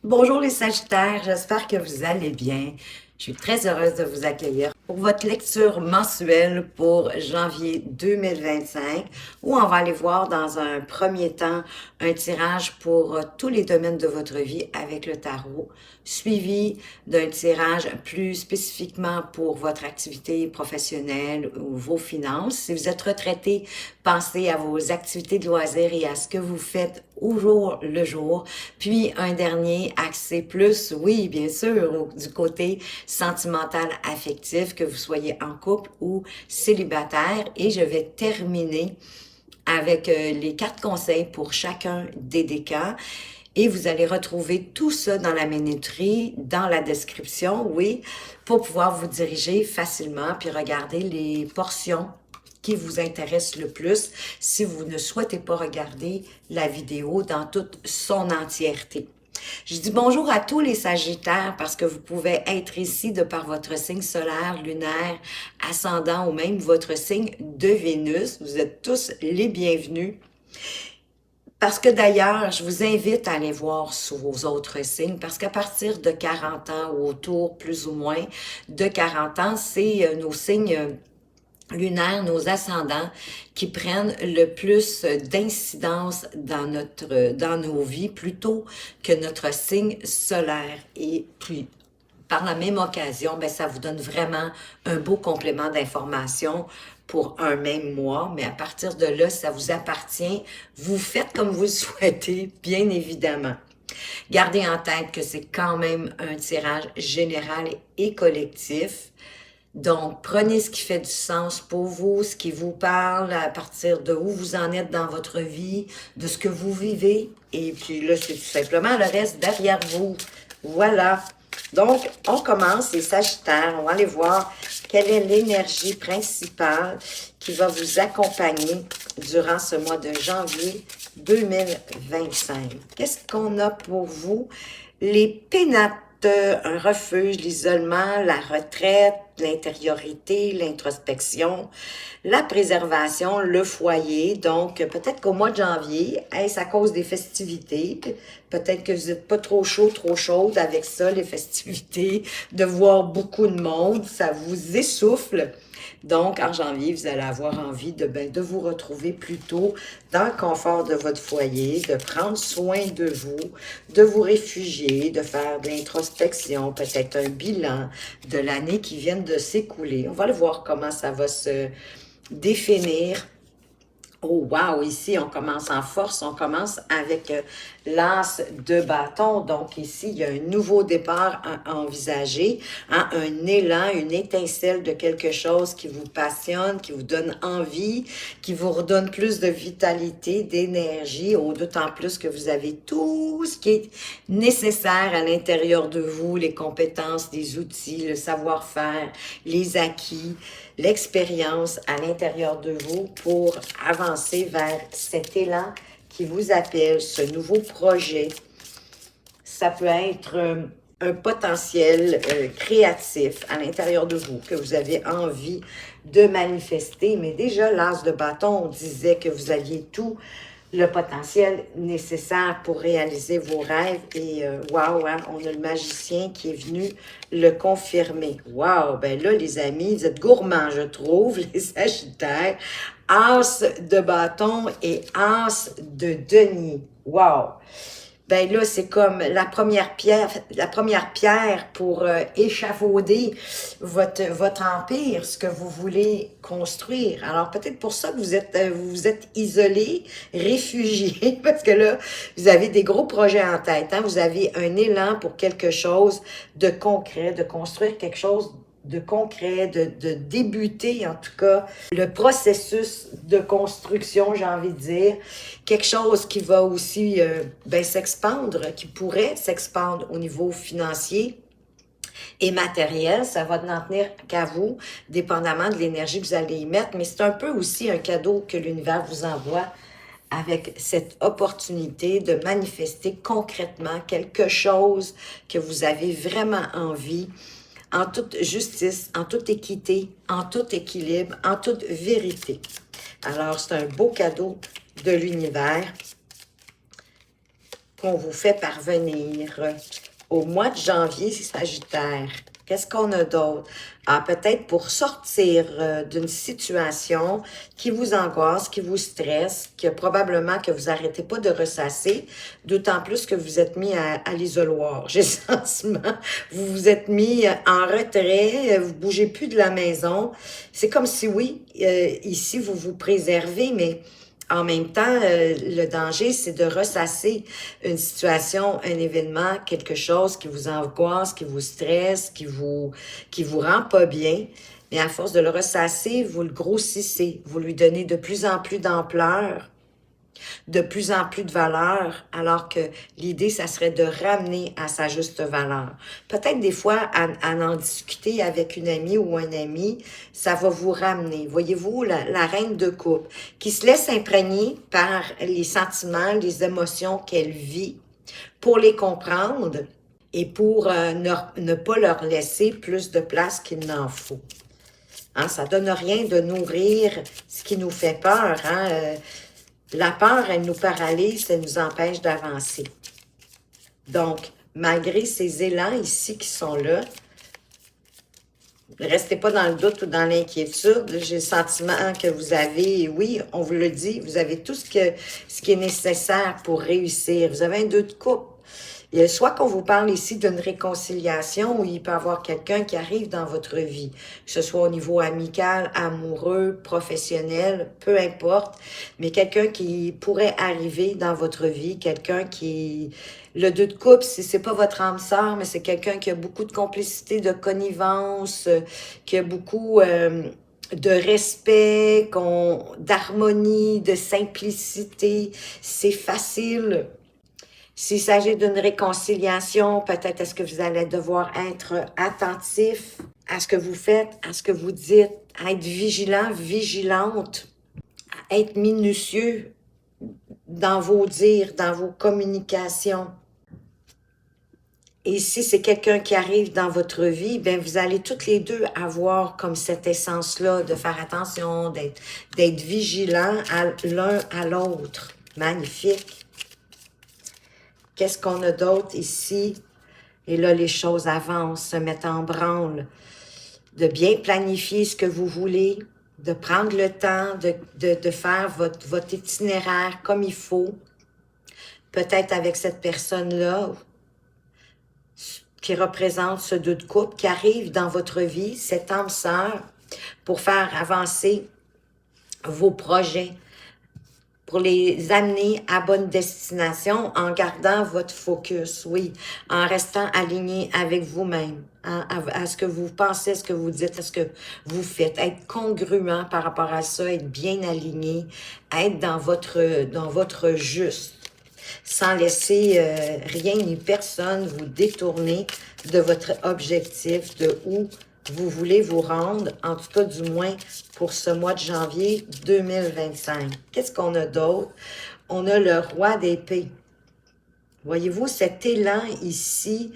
Bonjour les Sagittaires, j'espère que vous allez bien. Je suis très heureuse de vous accueillir pour votre lecture mensuelle pour janvier 2025, où on va aller voir dans un premier temps un tirage pour tous les domaines de votre vie avec le tarot, suivi d'un tirage plus spécifiquement pour votre activité professionnelle ou vos finances. Si vous êtes retraité, pensez à vos activités de loisirs et à ce que vous faites au jour le jour. Puis un dernier axé plus, oui, bien sûr, du côté sentimental affectif, que vous soyez en couple ou célibataire. Et je vais terminer avec les 4 conseils pour chacun des décans. Et vous allez retrouver tout ça dans la minuterie, dans la description, oui, pour pouvoir vous diriger facilement puis regarder les portions qui vous intéressent le plus si vous ne souhaitez pas regarder la vidéo dans toute son entièreté. Je dis bonjour à tous les Sagittaires parce que vous pouvez être ici de par votre signe solaire, lunaire, ascendant ou même votre signe de Vénus. Vous êtes tous les bienvenus. Parce que d'ailleurs, je vous invite à aller voir sous vos autres signes, parce qu'à partir de 40 ans ou autour, plus ou moins, de 40 ans, c'est nos signes lunaires, nos ascendants, qui prennent le plus d'incidence dans nos vies, plutôt que notre signe solaire. Et puis, par la même occasion, ben, ça vous donne vraiment un beau complément d'information pour un même mois, mais à partir de là, ça vous appartient. Vous faites comme vous le souhaitez, bien évidemment. Gardez en tête que c'est quand même un tirage général et collectif. Donc, prenez ce qui fait du sens pour vous, ce qui vous parle, à partir de où vous en êtes dans votre vie, de ce que vous vivez. Et puis là, c'est tout simplement le reste derrière vous. Voilà. Donc, on commence les Sagittaires. On va aller voir quelle est l'énergie principale qui va vous accompagner durant ce mois de janvier 2025. Qu'est-ce qu'on a pour vous? Les pénates, un refuge, l'isolement, la retraite, l'intériorité, l'introspection, la préservation, le foyer. Donc, peut-être qu'au mois de janvier, est-ce à cause des festivités? Peut-être que vous n'êtes pas trop chaud, trop chaude avec ça, les festivités, de voir beaucoup de monde, ça vous essouffle. Donc, en janvier, vous allez avoir envie de vous retrouver plutôt dans le confort de votre foyer, de prendre soin de vous réfugier, de faire de l'introspection, peut-être un bilan de l'année qui vient de s'écouler. On va le voir comment ça va se définir. Oh wow, ici on commence en force, on commence avec l'as de bâton. Donc ici, il y a un nouveau départ à envisager, hein, un élan, une étincelle de quelque chose qui vous passionne, qui vous donne envie, qui vous redonne plus de vitalité, d'énergie, d'autant plus que vous avez tout ce qui est nécessaire à l'intérieur de vous, les compétences, les outils, le savoir-faire, les acquis, l'expérience à l'intérieur de vous pour avancer vers cet élan qui vous appelle, ce nouveau projet. Ça peut être un potentiel créatif à l'intérieur de vous que vous avez envie de manifester. Mais déjà, l'as de bâton, on disait que vous aviez tout le potentiel nécessaire pour réaliser vos rêves. Et wow, hein, on a le magicien qui est venu le confirmer. Wow, ben là, les amis, vous êtes gourmands, je trouve, les Sagittaires. As de bâton et as de denier. Wow! Ben là, c'est comme la première pierre pour échafauder votre empire, ce que vous voulez construire. Alors, peut-être pour ça que vous vous êtes isolé, réfugié, parce que là, vous avez des gros projets en tête, hein? Vous avez un élan pour quelque chose de concret, de construire quelque chose de concret, de débuter en tout cas le processus de construction, j'ai envie de dire. Quelque chose qui va aussi s'expandre, qui pourrait s'expandre au niveau financier et matériel. Ça va n'en tenir qu'à vous, dépendamment de l'énergie que vous allez y mettre. Mais c'est un peu aussi un cadeau que l'univers vous envoie avec cette opportunité de manifester concrètement quelque chose que vous avez vraiment envie, en toute justice, en toute équité, en tout équilibre, en toute vérité. Alors, c'est un beau cadeau de l'univers. qu'on vous fait parvenir au mois de janvier, Sagittaire? Qu'est-ce qu'on a d'autre? Ah, peut-être pour sortir d'une situation qui vous angoisse, qui vous stresse, que probablement que vous n'arrêtez pas de ressasser, d'autant plus que vous êtes mis à l'isoloir. J'ai le sentiment, vous vous êtes mis en retrait, vous bougez plus de la maison. C'est comme si, oui, ici, vous vous préservez, mais en même temps, le danger, c'est de ressasser une situation, un événement, quelque chose qui vous angoisse, qui vous stresse, qui vous rend pas bien. Mais à force de le ressasser, vous le grossissez, vous lui donnez de plus en plus d'ampleur, de plus en plus de valeur, alors que l'idée, ça serait de ramener à sa juste valeur. Peut-être des fois, à en discuter avec une amie ou un ami, ça va vous ramener. Voyez-vous, la reine de coupe, qui se laisse imprégner par les sentiments, les émotions qu'elle vit, pour les comprendre et pour ne pas leur laisser plus de place qu'il n'en faut. Hein, ça donne rien de nourrir ce qui nous fait peur, hein. La peur, elle nous paralyse, elle nous empêche d'avancer. Donc, malgré ces élans ici qui sont là, ne restez pas dans le doute ou dans l'inquiétude. J'ai le sentiment que vous avez, oui, on vous le dit, vous avez tout ce qui est nécessaire pour réussir. Vous avez un 2 de coupe. Et soit qu'on vous parle ici d'une réconciliation où il peut y avoir quelqu'un qui arrive dans votre vie, que ce soit au niveau amical, amoureux, professionnel, peu importe, mais quelqu'un qui pourrait arriver dans votre vie, quelqu'un qui... Le 2 de coupe, c'est pas votre âme sœur, mais c'est quelqu'un qui a beaucoup de complicité, de connivence, qui a beaucoup... de respect, d'harmonie, de simplicité. C'est facile. S'il s'agit d'une réconciliation, peut-être est-ce que vous allez devoir être attentif à ce que vous faites, à ce que vous dites, à être vigilant, vigilante, à être minutieux dans vos dires, dans vos communications. Et si c'est quelqu'un qui arrive dans votre vie, bien, vous allez toutes les deux avoir comme cette essence-là de faire attention, d'être vigilant l'un à l'autre. Magnifique. Qu'est-ce qu'on a d'autre ici? Et là, les choses avancent, se mettent en branle. De bien planifier ce que vous voulez, de prendre le temps de faire votre itinéraire comme il faut. Peut-être avec cette personne-là qui représente ce 2 de coupe, qui arrive dans votre vie, cette âme sœur, pour faire avancer vos projets, pour les amener à bonne destination en gardant votre focus, oui, en restant aligné avec vous-même, hein, à ce que vous pensez, à ce que vous dites, à ce que vous faites, être congruent par rapport à ça, être bien aligné, être dans votre juste, sans laisser rien ni personne vous détourner de votre objectif, de où vous voulez vous rendre, en tout cas du moins pour ce mois de janvier 2025. Qu'est-ce qu'on a d'autre? On a le roi d'épée. Voyez-vous, cet élan ici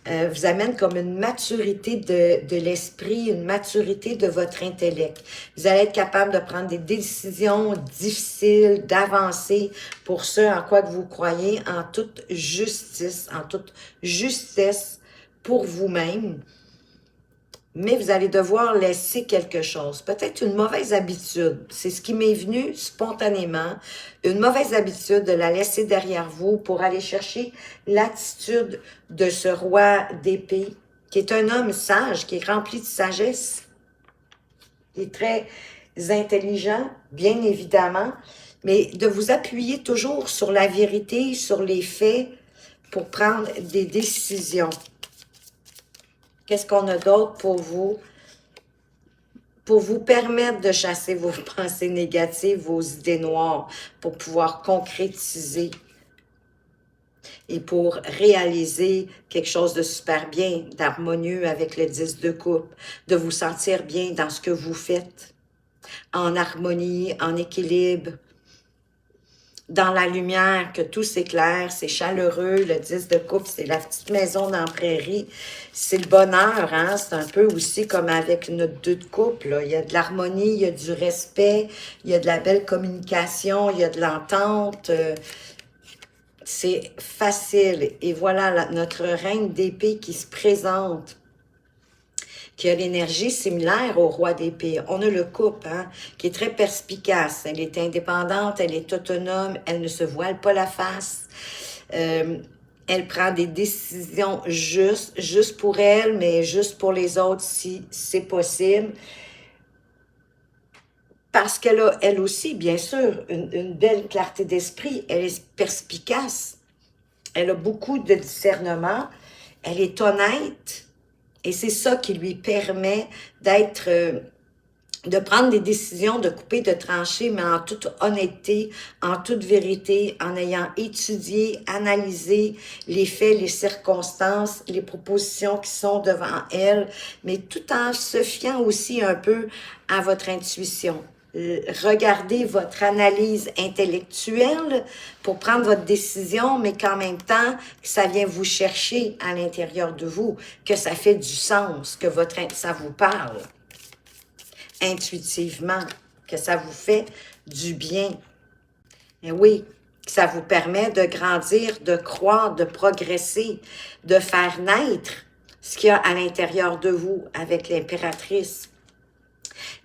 vous amène comme une maturité de l'esprit, une maturité de votre intellect. Vous allez être capable de prendre des décisions difficiles, d'avancer pour ce en quoi que vous croyez, en toute justice, en toute justesse pour vous-même. Mais vous allez devoir laisser quelque chose. Peut-être une mauvaise habitude. C'est ce qui m'est venu spontanément. Une mauvaise habitude de la laisser derrière vous pour aller chercher l'attitude de ce roi d'épée, qui est un homme sage, qui est rempli de sagesse, qui est très intelligent, bien évidemment, mais de vous appuyer toujours sur la vérité, sur les faits, pour prendre des décisions. Qu'est-ce qu'on a d'autre pour vous? Pour vous permettre de chasser vos pensées négatives, vos idées noires, pour pouvoir concrétiser et pour réaliser quelque chose de super bien, d'harmonieux avec le 10 de coupe, de vous sentir bien dans ce que vous faites, en harmonie, en équilibre, dans la lumière, que tout s'éclaire, c'est chaleureux. Le 10 de coupe, c'est la petite maison dans la prairie. C'est le bonheur, hein? C'est un peu aussi comme avec notre 2 de coupe, là. Il y a de l'harmonie, il y a du respect, il y a de la belle communication, il y a de l'entente. C'est facile. Et voilà notre reine d'épée qui se présente, qui a l'énergie similaire au roi d'épée. On a le couple, hein, qui est très perspicace. Elle est indépendante, elle est autonome, elle ne se voile pas la face. Elle prend des décisions juste pour elle, mais juste pour les autres si c'est possible. Parce qu'elle a, elle aussi, bien sûr, une belle clarté d'esprit. Elle est perspicace. Elle a beaucoup de discernement. Elle est honnête. Et c'est ça qui lui permet d'être, de prendre des décisions, de couper, de trancher, mais en toute honnêteté, en toute vérité, en ayant étudié, analysé les faits, les circonstances, les propositions qui sont devant elle, mais tout en se fiant aussi un peu à votre intuition. Regardez votre analyse intellectuelle pour prendre votre décision, mais qu'en même temps, ça vient vous chercher à l'intérieur de vous, que ça fait du sens, que ça vous parle intuitivement, que ça vous fait du bien. Et oui, que ça vous permet de grandir, de croître, de progresser, de faire naître ce qu'il y a à l'intérieur de vous avec l'impératrice,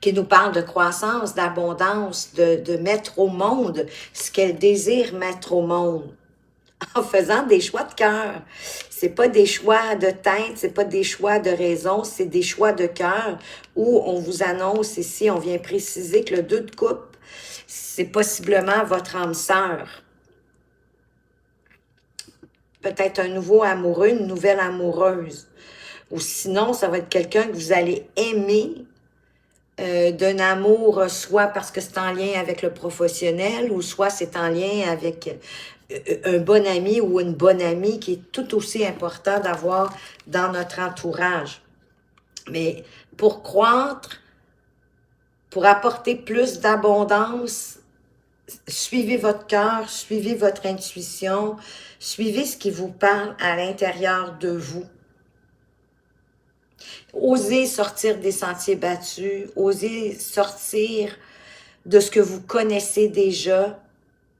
qui nous parle de croissance, d'abondance, de mettre au monde ce qu'elle désire mettre au monde, en faisant des choix de cœur. C'est pas des choix de tête, c'est pas des choix de raison, c'est des choix de cœur où on vous annonce ici, on vient préciser que le 2 de coupe, c'est possiblement votre âme sœur. Peut-être un nouveau amoureux, une nouvelle amoureuse. Ou sinon, ça va être quelqu'un que vous allez aimer d'un amour, soit parce que c'est en lien avec le professionnel, ou soit c'est en lien avec un bon ami ou une bonne amie qui est tout aussi important d'avoir dans notre entourage. Mais pour croître, pour apporter plus d'abondance, suivez votre cœur, suivez votre intuition, suivez ce qui vous parle à l'intérieur de vous. Osez sortir des sentiers battus, osez sortir de ce que vous connaissez déjà,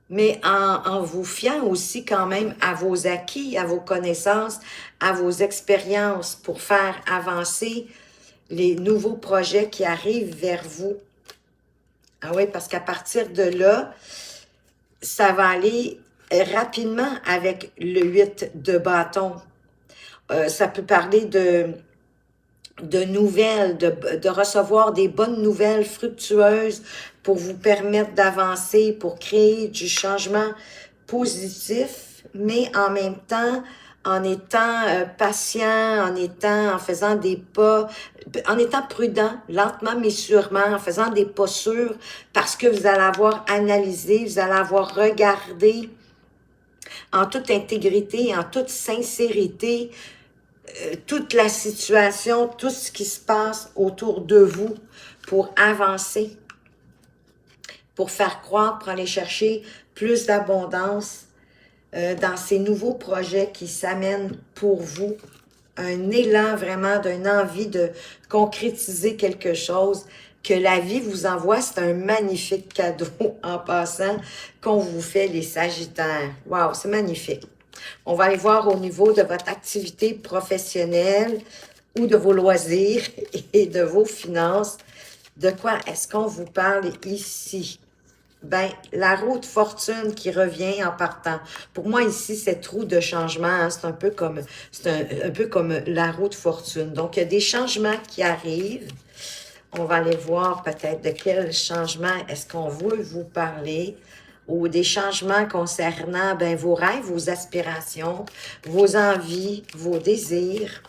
mais en vous fiant aussi quand même à vos acquis, à vos connaissances, à vos expériences pour faire avancer les nouveaux projets qui arrivent vers vous. Ah oui, parce qu'à partir de là, ça va aller rapidement avec le 8 de bâton. Ça peut parler de nouvelles, de recevoir des bonnes nouvelles fructueuses pour vous permettre d'avancer, pour créer du changement positif, mais en même temps, en étant patient, en faisant des pas, en étant prudent, lentement mais sûrement, en faisant des pas sûrs, parce que vous allez avoir analysé, vous allez avoir regardé en toute intégrité, en toute sincérité, toute la situation, tout ce qui se passe autour de vous pour avancer, pour faire croître, pour aller chercher plus d'abondance dans ces nouveaux projets qui s'amènent pour vous. Un élan vraiment d'une envie de concrétiser quelque chose que la vie vous envoie. C'est un magnifique cadeau en passant qu'on vous fait les Sagittaires. Wow, c'est magnifique. On va aller voir au niveau de votre activité professionnelle ou de vos loisirs et de vos finances. De quoi est-ce qu'on vous parle ici? Ben, la roue de fortune qui revient en partant. Pour moi, ici, cette roue de changement, hein, c'est un peu comme la roue de fortune. Donc, il y a des changements qui arrivent. On va aller voir peut-être de quel changement est-ce qu'on veut vous parler, ou des changements concernant ben, vos rêves, vos aspirations, vos envies, vos désirs,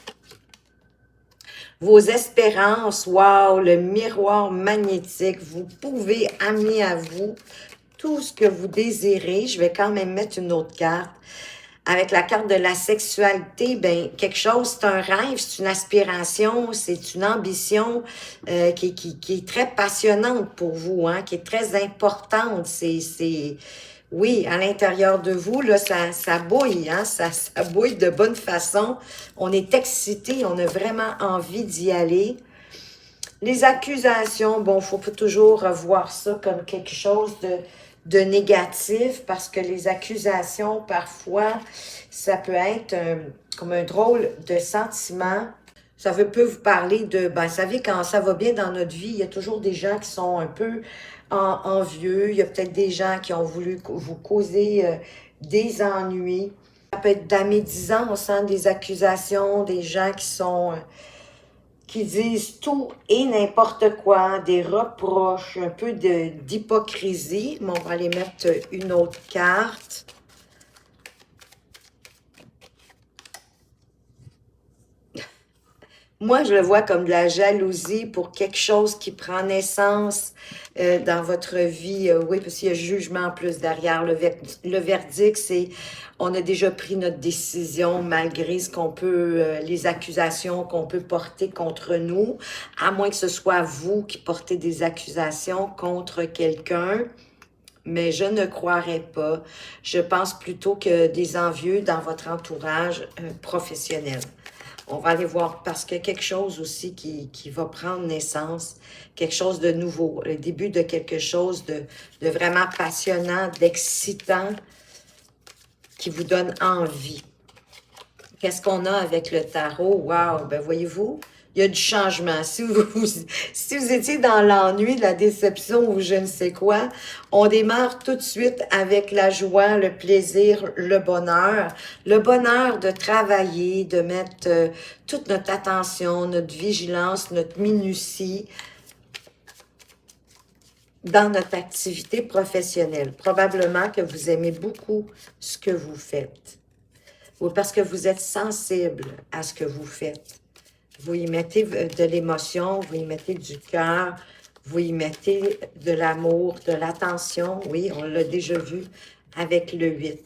vos espérances. Wow, le miroir magnétique. Vous pouvez amener à vous tout ce que vous désirez. Je vais quand même mettre une autre carte. Avec la carte de la sexualité, ben quelque chose, c'est un rêve, c'est une aspiration, c'est une ambition qui est très passionnante pour vous, hein, qui est très importante. Oui, à l'intérieur de vous, là, ça bouille, hein, ça bouille de bonne façon. On est excité, on a vraiment envie d'y aller. Les accusations, bon, faut toujours voir ça comme quelque chose de négatif, parce que les accusations, parfois, ça peut être comme un drôle de sentiment. Ça peut vous parler de, ben, vous savez, quand ça va bien dans notre vie, il y a toujours des gens qui sont un peu envieux. Il y a peut-être des gens qui ont voulu vous causer des ennuis. Ça peut être de la médisance, hein, des accusations, des gens qui sont qui disent tout et n'importe quoi, des reproches, un peu d'hypocrisie. Mais on va aller mettre une autre carte. Moi, je le vois comme de la jalousie pour quelque chose qui prend naissance dans votre vie. Oui, parce qu'il y a jugement en plus derrière. Le verdict, c'est on a déjà pris notre décision malgré ce qu'on peut, les accusations qu'on peut porter contre nous, à moins que ce soit vous qui portez des accusations contre quelqu'un. Mais je ne croirais pas. Je pense plutôt que des envieux dans votre entourage professionnel. On va aller voir parce qu'il y a quelque chose aussi qui va prendre naissance, quelque chose de nouveau, le début de quelque chose de vraiment passionnant, d'excitant, qui vous donne envie. Qu'est-ce qu'on a avec le tarot? Wow! Ben voyez-vous, il y a du changement. Si vous étiez dans l'ennui, la déception ou je ne sais quoi, on démarre tout de suite avec la joie, le plaisir, le bonheur. Le bonheur de travailler, de mettre toute notre attention, notre vigilance, notre minutie dans notre activité professionnelle. Probablement que vous aimez beaucoup ce que vous faites. Ou parce que vous êtes sensible à ce que vous faites. Vous y mettez de l'émotion, vous y mettez du cœur, vous y mettez de l'amour, de l'attention. Oui, on l'a déjà vu avec le 8.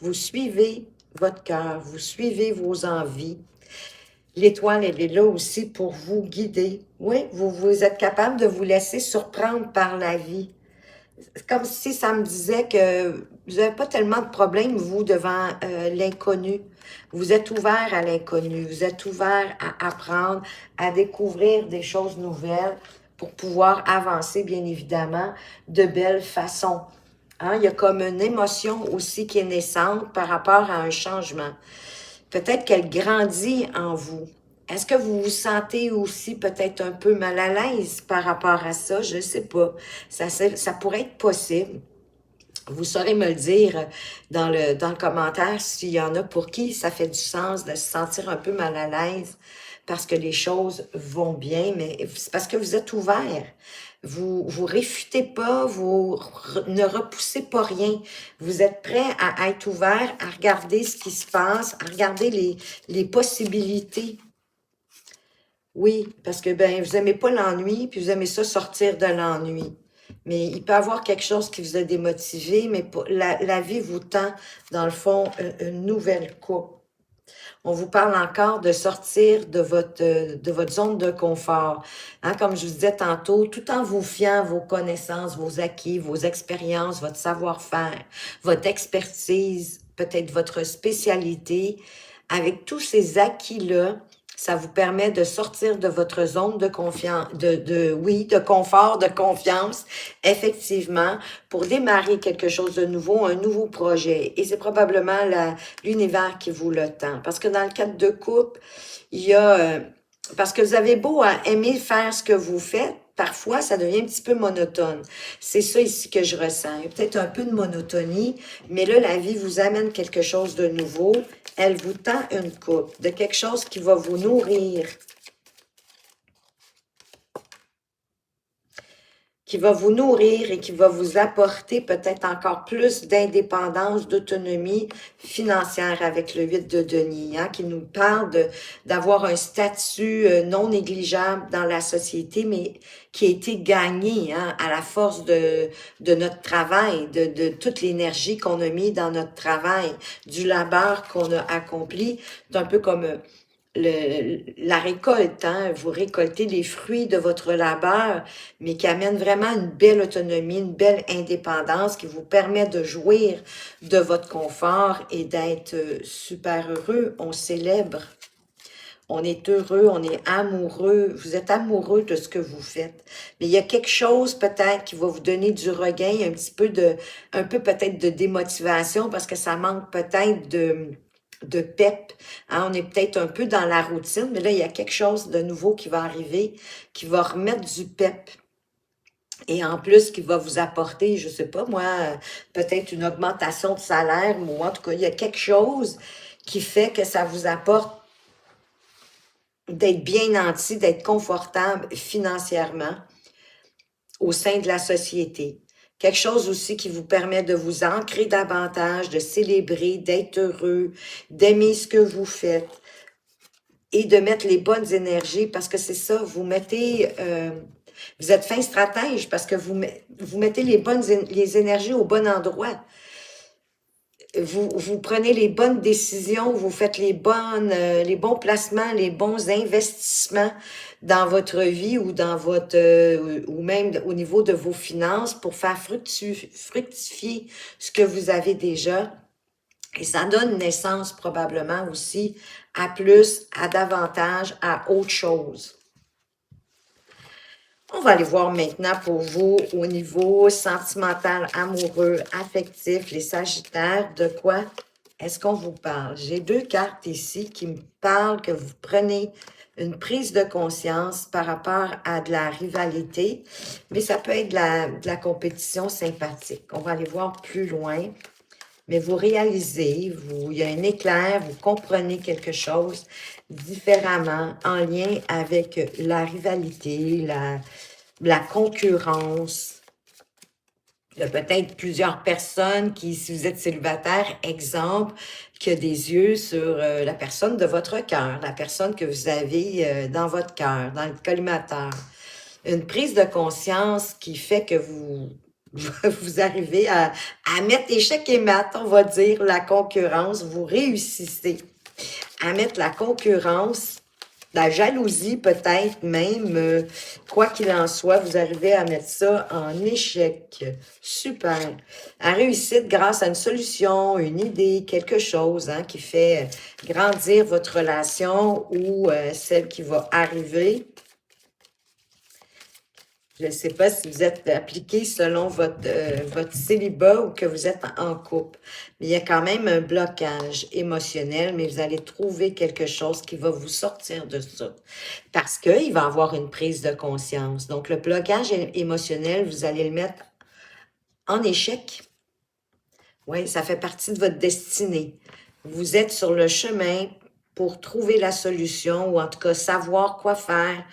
Vous suivez votre cœur, vous suivez vos envies. L'étoile, elle est là aussi pour vous guider. Oui, vous êtes capable de vous laisser surprendre par la vie. C'est comme si ça me disait que vous n'avez pas tellement de problèmes, vous, devant l'inconnu. Vous êtes ouvert à l'inconnu, vous êtes ouvert à apprendre, à découvrir des choses nouvelles pour pouvoir avancer, bien évidemment, de belle façon. Hein? Il y a comme une émotion aussi qui est naissante par rapport à un changement. Peut-être qu'elle grandit en vous. Est-ce que vous vous sentez aussi peut-être un peu mal à l'aise par rapport à ça? Je ne sais pas. Ça pourrait être possible. Vous saurez me le dire dans le commentaire s'il y en a pour qui ça fait du sens de se sentir un peu mal à l'aise parce que les choses vont bien, mais c'est parce que vous êtes ouvert. Vous réfutez pas, ne repoussez pas rien. Vous êtes prêt à être ouvert, à regarder ce qui se passe, à regarder les possibilités. Oui, parce que ben vous aimez pas l'ennui, puis vous aimez ça sortir de l'ennui. Mais il peut y avoir quelque chose qui vous a démotivé, mais la vie vous tend, dans le fond, une nouvelle coupe. On vous parle encore de sortir de votre zone de confort. Hein, comme je vous disais tantôt, tout en vous fiant à vos connaissances, vos acquis, vos expériences, votre savoir-faire, votre expertise, peut-être votre spécialité. Avec tous ces acquis-là, ça vous permet de sortir de votre zone de confiance, de confort, de confiance, effectivement, pour démarrer quelque chose de nouveau, un nouveau projet. Et c'est probablement l'univers qui vous le tend. Parce que dans le cadre de couple, il y a, parce que vous avez beau aimer faire ce que vous faites, parfois, ça devient un petit peu monotone. C'est ça ici que je ressens. Il y a peut-être un peu de monotonie, mais là, la vie vous amène quelque chose de nouveau. Elle vous tend une coupe de quelque chose qui va vous nourrir, qui va vous nourrir et qui va vous apporter peut-être encore plus d'indépendance, d'autonomie financière avec le 8 de denier, hein, qui nous parle d'avoir un statut non négligeable dans la société, mais qui a été gagné hein, à la force de notre travail, de toute l'énergie qu'on a mis dans notre travail, du labeur qu'on a accompli. C'est un peu comme la récolte, hein? Vous récoltez les fruits de votre labeur, mais qui amène vraiment une belle autonomie, une belle indépendance qui vous permet de jouir de votre confort et d'être super heureux. On célèbre. on est heureux, on est amoureux, vous êtes amoureux de ce que vous faites. Mais il y a quelque chose peut-être qui va vous donner du regain, un peu peut-être de démotivation parce que ça manque peut-être de pep. Hein, on est peut-être un peu dans la routine, mais là, il y a quelque chose de nouveau qui va arriver, qui va remettre du pep. Et en plus, qui va vous apporter, je sais pas moi, peut-être une augmentation de salaire, ou en tout cas, il y a quelque chose qui fait que ça vous apporte d'être bien nanti, d'être confortable financièrement au sein de la société. Quelque chose aussi qui vous permet de vous ancrer davantage, de célébrer, d'être heureux, d'aimer ce que vous faites et de mettre les bonnes énergies parce que c'est ça, vous êtes fin stratège parce que vous mettez les énergies au bon endroit. Vous prenez les bonnes décisions, vous faites les bons placements, les bons investissements dans votre vie ou ou même au niveau de vos finances pour faire fructifier ce que vous avez déjà. Et ça donne naissance probablement aussi à plus, à davantage, à autre chose. On va aller voir maintenant pour vous au niveau sentimental, amoureux, affectif, les Sagittaires, de quoi est-ce qu'on vous parle? J'ai deux cartes ici qui me parlent que vous prenez une prise de conscience par rapport à de la rivalité, mais ça peut être de la compétition sympathique. On va aller voir plus loin, mais vous réalisez, il y a un éclair, vous comprenez quelque chose différemment en lien avec la rivalité, la concurrence. Il y a peut-être plusieurs personnes qui, si vous êtes célibataire, exemple, qui a des yeux sur la personne de votre cœur, la personne que vous avez dans votre cœur, dans le collimateur. Une prise de conscience qui fait que vous arrivez à mettre échec et mat, on va dire, la concurrence. Vous réussissez à mettre la concurrence, la jalousie peut-être même, quoi qu'il en soit, vous arrivez à mettre ça en échec. Super. En réussite grâce à une solution, une idée, quelque chose hein, qui fait grandir votre relation ou celle qui va arriver. Je ne sais pas si vous êtes appliqué selon votre célibat ou que vous êtes en couple. Mais il y a quand même un blocage émotionnel, mais vous allez trouver quelque chose qui va vous sortir de ça. Parce qu'il va y avoir une prise de conscience. Donc, le blocage émotionnel, vous allez le mettre en échec. Oui, ça fait partie de votre destinée. Vous êtes sur le chemin pour trouver la solution ou en tout cas savoir quoi faire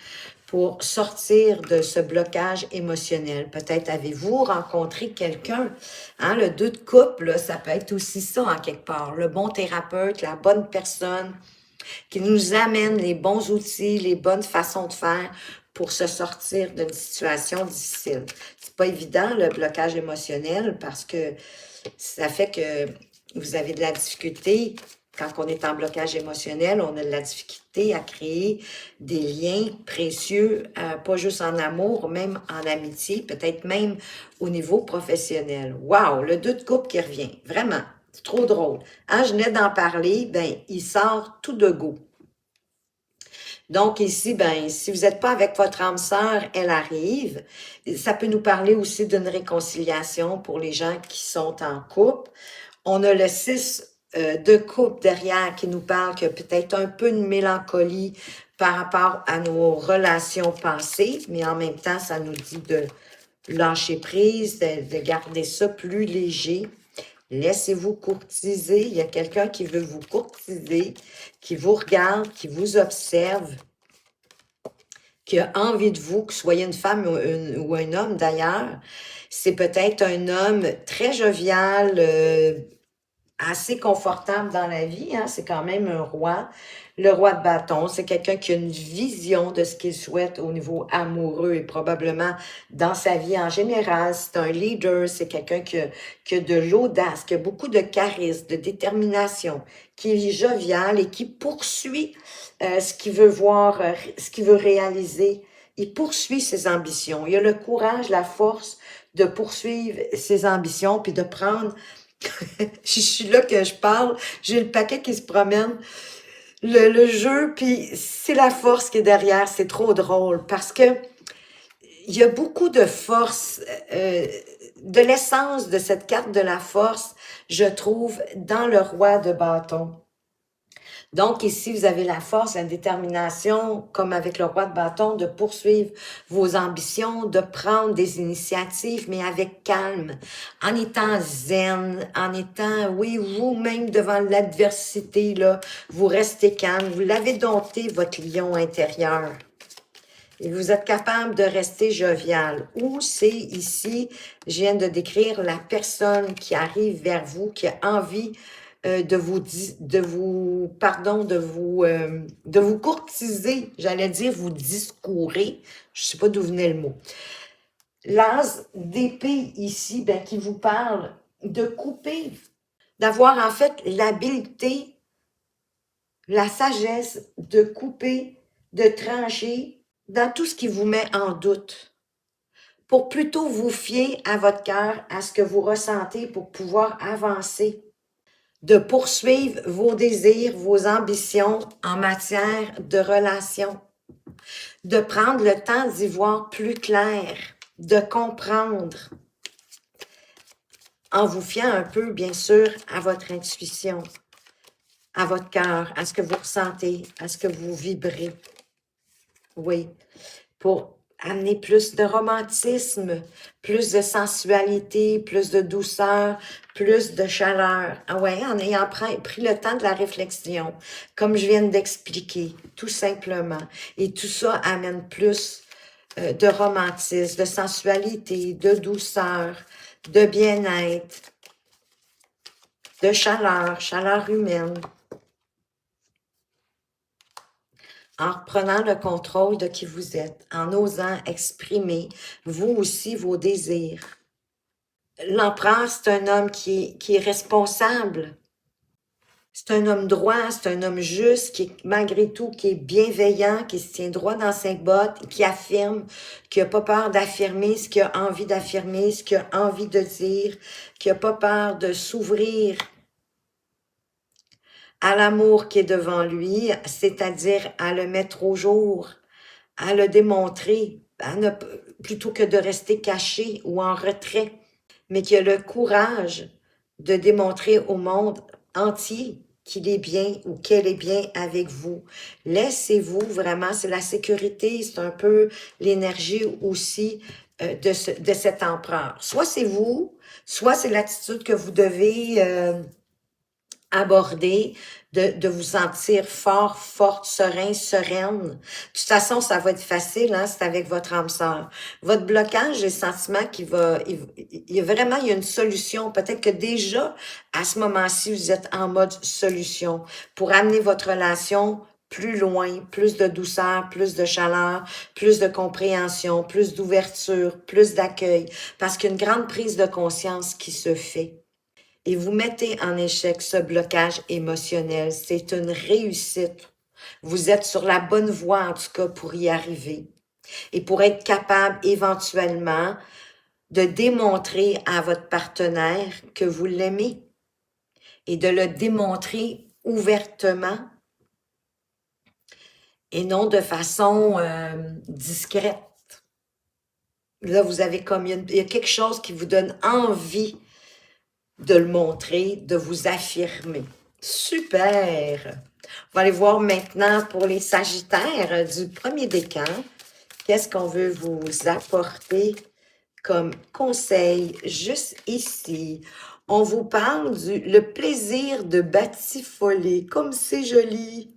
pour sortir de ce blocage émotionnel. Peut-être avez-vous rencontré quelqu'un. Hein, le 2 de couple, là, ça peut être aussi ça en quelque part. Le bon thérapeute, la bonne personne qui nous amène les bons outils, les bonnes façons de faire pour se sortir d'une situation difficile. C'est pas évident, le blocage émotionnel, parce que ça fait que vous avez de la difficulté. Quand on est en blocage émotionnel, on a de la difficulté à créer des liens précieux, pas juste en amour, même en amitié, peut-être même au niveau professionnel. Wow, le 2 de couple qui revient, vraiment, c'est trop drôle. Hein, je venais d'en parler, ben il sort tout de go. Donc ici, ben si vous n'êtes pas avec votre âme sœur, elle arrive. Ça peut nous parler aussi d'une réconciliation pour les gens qui sont en couple. On a le 6 de coupe derrière qui nous parle que peut-être un peu de mélancolie par rapport à nos relations passées, mais en même temps, ça nous dit de lâcher prise, de garder ça plus léger. Laissez-vous courtiser. Il y a quelqu'un qui veut vous courtiser, qui vous regarde, qui vous observe, qui a envie de vous, que ce soit une femme ou un homme d'ailleurs. C'est peut-être un homme très jovial, assez confortable dans la vie, hein? C'est quand même un roi. Le roi de bâton, c'est quelqu'un qui a une vision de ce qu'il souhaite au niveau amoureux et probablement dans sa vie en général. C'est un leader, c'est quelqu'un qui a de l'audace, qui a beaucoup de charisme, de détermination, qui est jovial et qui poursuit ce qu'il veut voir, ce qu'il veut réaliser. Il poursuit ses ambitions. Il a le courage, la force de poursuivre ses ambitions puis de prendre je suis là que je parle, j'ai le paquet qui se promène. le jeu, puis c'est la force qui est derrière, c'est trop drôle parce que il y a beaucoup de force, de l'essence de cette carte de la force, je trouve, dans le roi de bâton. Donc ici, vous avez la force, la détermination, comme avec le roi de bâton, de poursuivre vos ambitions, de prendre des initiatives, mais avec calme, en étant zen, en étant, oui, vous-même devant l'adversité, là, vous restez calme, vous l'avez dompté, votre lion intérieur. Et vous êtes capable de rester jovial. Ou c'est ici, je viens de décrire la personne qui arrive vers vous, qui a envie de vous courtiser. J'allais dire vous discourir. Je ne sais pas d'où venait le mot. L'as d'épée ici, ben, qui vous parle de couper, d'avoir en fait l'habileté, la sagesse de couper, de trancher dans tout ce qui vous met en doute, pour plutôt vous fier à votre cœur, à ce que vous ressentez pour pouvoir avancer, de poursuivre vos désirs, vos ambitions en matière de relations, de prendre le temps d'y voir plus clair, de comprendre, en vous fiant un peu, bien sûr, à votre intuition, à votre cœur, à ce que vous ressentez, à ce que vous vibrez. Oui, pour amener plus de romantisme, plus de sensualité, plus de douceur, plus de chaleur. Ah ouais, en ayant pris le temps de la réflexion, comme je viens d'expliquer, tout simplement. Et tout ça amène plus de romantisme, de sensualité, de douceur, de bien-être, de chaleur, chaleur humaine. En reprenant le contrôle de qui vous êtes, en osant exprimer, vous aussi, vos désirs. L'empereur, c'est un homme qui est responsable. C'est un homme droit, c'est un homme juste, qui est malgré tout, qui est bienveillant, qui se tient droit dans ses bottes, qui affirme, qui n'a pas peur d'affirmer ce qu'il a envie d'affirmer, ce qu'il a envie de dire, qui n'a pas peur de s'ouvrir à l'amour qui est devant lui, c'est-à-dire à le mettre au jour, à le démontrer, plutôt que de rester caché ou en retrait, mais qui a le courage de démontrer au monde entier qu'il est bien ou qu'elle est bien avec vous. Laissez-vous vraiment, c'est la sécurité, c'est un peu l'énergie aussi de cet empereur. Soit c'est vous, soit c'est l'attitude que vous devez aborder, de vous sentir fort, forte, serein, sereine. De toute façon, ça va être facile, hein, c'est avec votre âme sœur. Votre blocage, j'ai le sentiment il y a vraiment, il y a une solution. Peut-être que déjà, à ce moment-ci, vous êtes en mode solution pour amener votre relation plus loin, plus de douceur, plus de chaleur, plus de compréhension, plus d'ouverture, plus d'accueil, parce qu'il y a une grande prise de conscience qui se fait. Et vous mettez en échec ce blocage émotionnel. C'est une réussite. Vous êtes sur la bonne voie, en tout cas, pour y arriver. Et pour être capable, éventuellement, de démontrer à votre partenaire que vous l'aimez et de le démontrer ouvertement et non de façon discrète. Là, vous avez comme il y a quelque chose qui vous donne envie de le montrer, de vous affirmer. Super! On va aller voir maintenant pour les Sagittaires du premier décan. Qu'est-ce qu'on veut vous apporter comme conseil juste ici? On vous parle le plaisir de batifoler, comme c'est joli.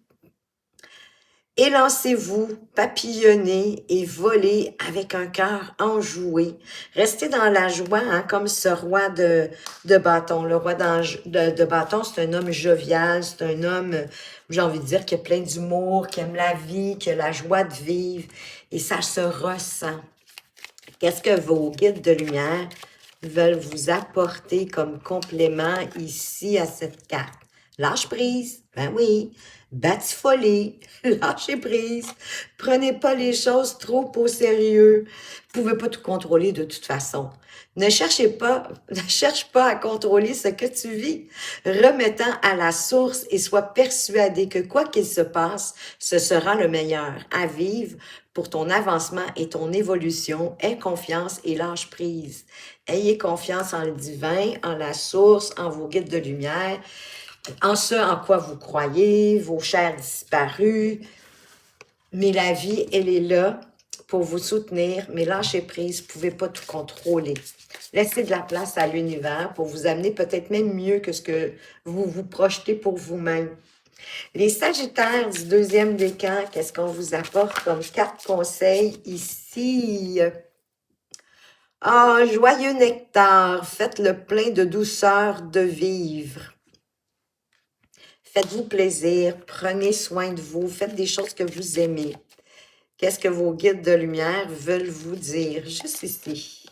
Élancez-vous, papillonnez et volez avec un cœur enjoué. Restez dans la joie, hein, comme ce roi de bâton. Le roi de bâton, c'est un homme jovial, c'est un homme, j'ai envie de dire, qui a plein d'humour, qui aime la vie, qui a la joie de vivre. Et ça se ressent. Qu'est-ce que vos guides de lumière veulent vous apporter comme complément ici à cette carte? Lâche prise. Ben oui. Batifolée. Lâchez prise. Prenez pas les choses trop au sérieux. Vous pouvez pas tout contrôler de toute façon. Ne cherche pas à contrôler ce que tu vis. Remets-en à la source et sois persuadé que quoi qu'il se passe, ce sera le meilleur à vivre pour ton avancement et ton évolution. Aie confiance et lâche prise. Ayez confiance en le divin, en la source, en vos guides de lumière, en ce en quoi vous croyez, vos chers disparus. Mais la vie, elle est là pour vous soutenir, mais lâchez prise, vous ne pouvez pas tout contrôler. Laissez de la place à l'univers pour vous amener peut-être même mieux que ce que vous vous projetez pour vous-même. Les Sagittaires du deuxième décan, qu'est-ce qu'on vous apporte comme 4 conseils ici? Ah, joyeux nectar, faites le plein de douceur de vivre. Faites-vous plaisir, prenez soin de vous, faites des choses que vous aimez. Qu'est-ce que vos guides de lumière veulent vous dire? Juste ici.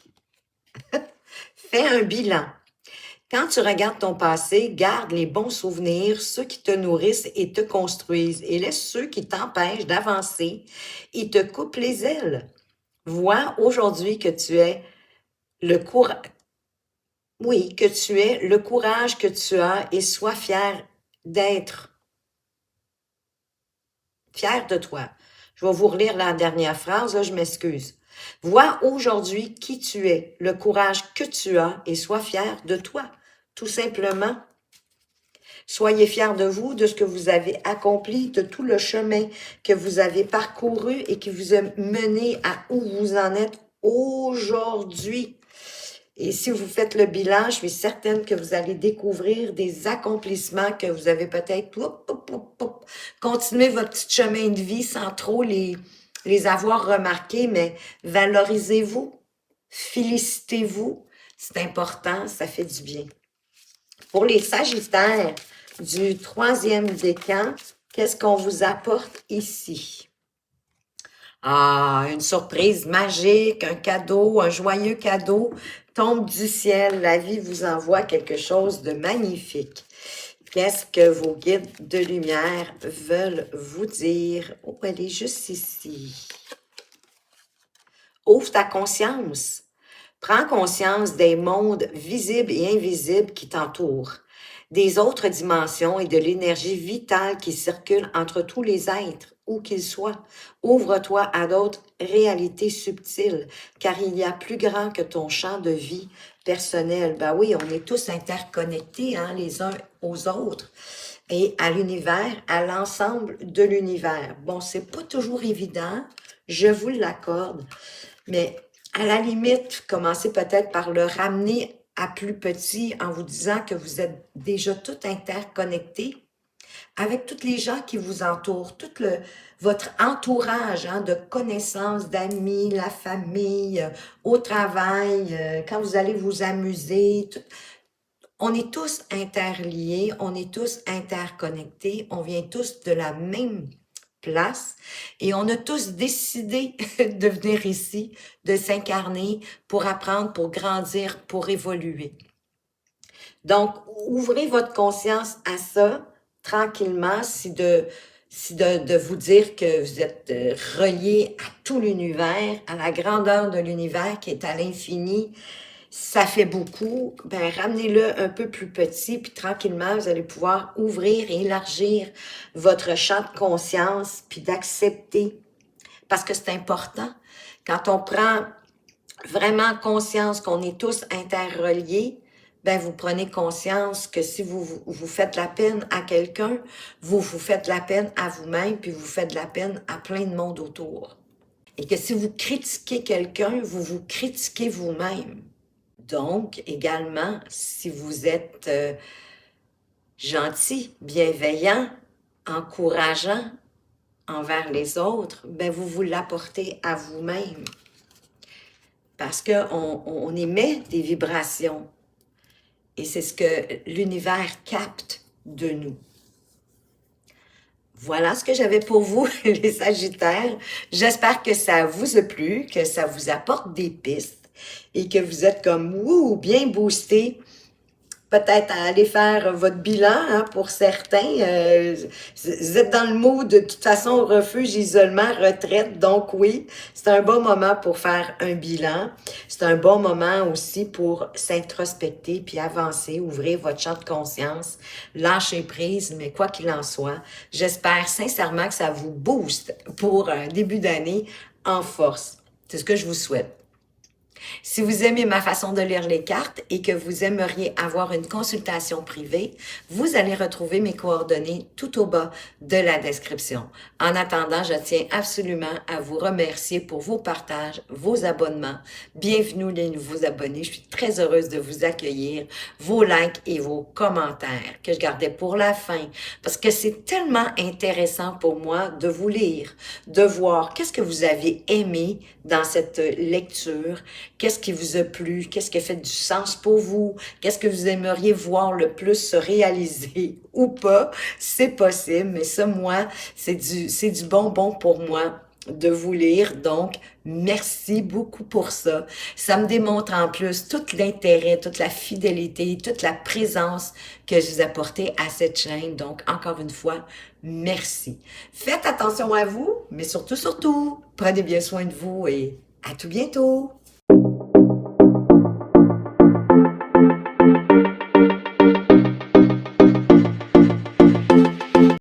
Fais un bilan. Quand tu regardes ton passé, garde les bons souvenirs, ceux qui te nourrissent et te construisent, et laisse ceux qui t'empêchent d'avancer et te coupent les ailes. Vois aujourd'hui que tu es le courage. Oui, que tu es le courage que tu as et sois fier d'être. Fier de toi. Je vais vous relire la dernière phrase, là, je m'excuse. Vois aujourd'hui qui tu es, le courage que tu as et sois fier de toi, tout simplement. Soyez fiers de vous, de ce que vous avez accompli, de tout le chemin que vous avez parcouru et qui vous a mené à où vous en êtes aujourd'hui. Et si vous faites le bilan, je suis certaine que vous allez découvrir des accomplissements que vous avez peut-être continué votre petit chemin de vie sans trop les avoir remarqués, mais valorisez-vous, félicitez-vous, c'est important, ça fait du bien. Pour les Sagittaires du troisième décan, qu'est-ce qu'on vous apporte ici? Ah, une surprise magique, un cadeau, un joyeux cadeau tombe du ciel. La vie vous envoie quelque chose de magnifique. Qu'est-ce que vos guides de lumière veulent vous dire? Oh, elle est juste ici. Ouvre ta conscience. Prends conscience des mondes visibles et invisibles qui t'entourent, des autres dimensions et de l'énergie vitale qui circule entre tous les êtres, où qu'ils soient. Ouvre-toi à d'autres réalités subtiles, car il y a plus grand que ton champ de vie personnel. Ben oui, on est tous interconnectés, hein, les uns aux autres et à l'univers, à l'ensemble de l'univers. Bon, c'est pas toujours évident, je vous l'accorde, mais à la limite, commencez peut-être par le ramener à plus petit en vous disant que vous êtes déjà tout interconnectés avec tous les gens qui vous entourent, votre entourage hein, de connaissances, d'amis, la famille, au travail, quand vous allez vous amuser. On est tous interliés, on est tous interconnectés, on vient tous de la même place et on a tous décidé de venir ici, de s'incarner pour apprendre, pour grandir, pour évoluer. Donc, ouvrez votre conscience à ça tranquillement, si de vous dire que vous êtes relié à tout l'univers, à la grandeur de l'univers qui est à l'infini, ça fait beaucoup, ben ramenez-le un peu plus petit, puis tranquillement, vous allez pouvoir ouvrir et élargir votre champ de conscience, puis d'accepter, parce que c'est important. Quand on prend vraiment conscience qu'on est tous interreliés, ben vous prenez conscience que si vous faites la peine à quelqu'un, vous faites la peine à vous-même, puis vous faites la peine à plein de monde autour. Et que si vous critiquez quelqu'un, vous vous critiquez vous-même. Donc, également, si vous êtes gentil, bienveillant, encourageant envers les autres, ben vous vous l'apportez à vous-même. Parce qu'on émet des vibrations. Et c'est ce que l'univers capte de nous. Voilà ce que j'avais pour vous, les Sagittaires. J'espère que ça vous a plu, que ça vous apporte des pistes et que vous êtes comme, ouh, bien boostés peut-être à aller faire votre bilan, hein, pour certains. Vous êtes dans le mood de toute façon refuge, isolement, retraite. Donc oui, c'est un bon moment pour faire un bilan. C'est un bon moment aussi pour s'introspecter puis avancer, ouvrir votre champ de conscience, lâcher prise. Mais quoi qu'il en soit, j'espère sincèrement que ça vous booste pour un début d'année en force. C'est ce que je vous souhaite. Si vous aimez ma façon de lire les cartes et que vous aimeriez avoir une consultation privée, vous allez retrouver mes coordonnées tout au bas de la description. En attendant, je tiens absolument à vous remercier pour vos partages, vos abonnements. Bienvenue les nouveaux abonnés. Je suis très heureuse de vous accueillir, vos likes et vos commentaires que je gardais pour la fin parce que c'est tellement intéressant pour moi de vous lire, de voir qu'est-ce que vous avez aimé dans cette lecture. Qu'est-ce qui vous a plu? Qu'est-ce qui a fait du sens pour vous? Qu'est-ce que vous aimeriez voir le plus se réaliser ou pas? C'est possible, mais ça, moi, c'est du bonbon pour moi de vous lire. Donc, merci beaucoup pour ça. Ça me démontre en plus tout l'intérêt, toute la fidélité, toute la présence que je vous apportez à cette chaîne. Donc, encore une fois, merci. Faites attention à vous, mais surtout, prenez bien soin de vous et à tout bientôt!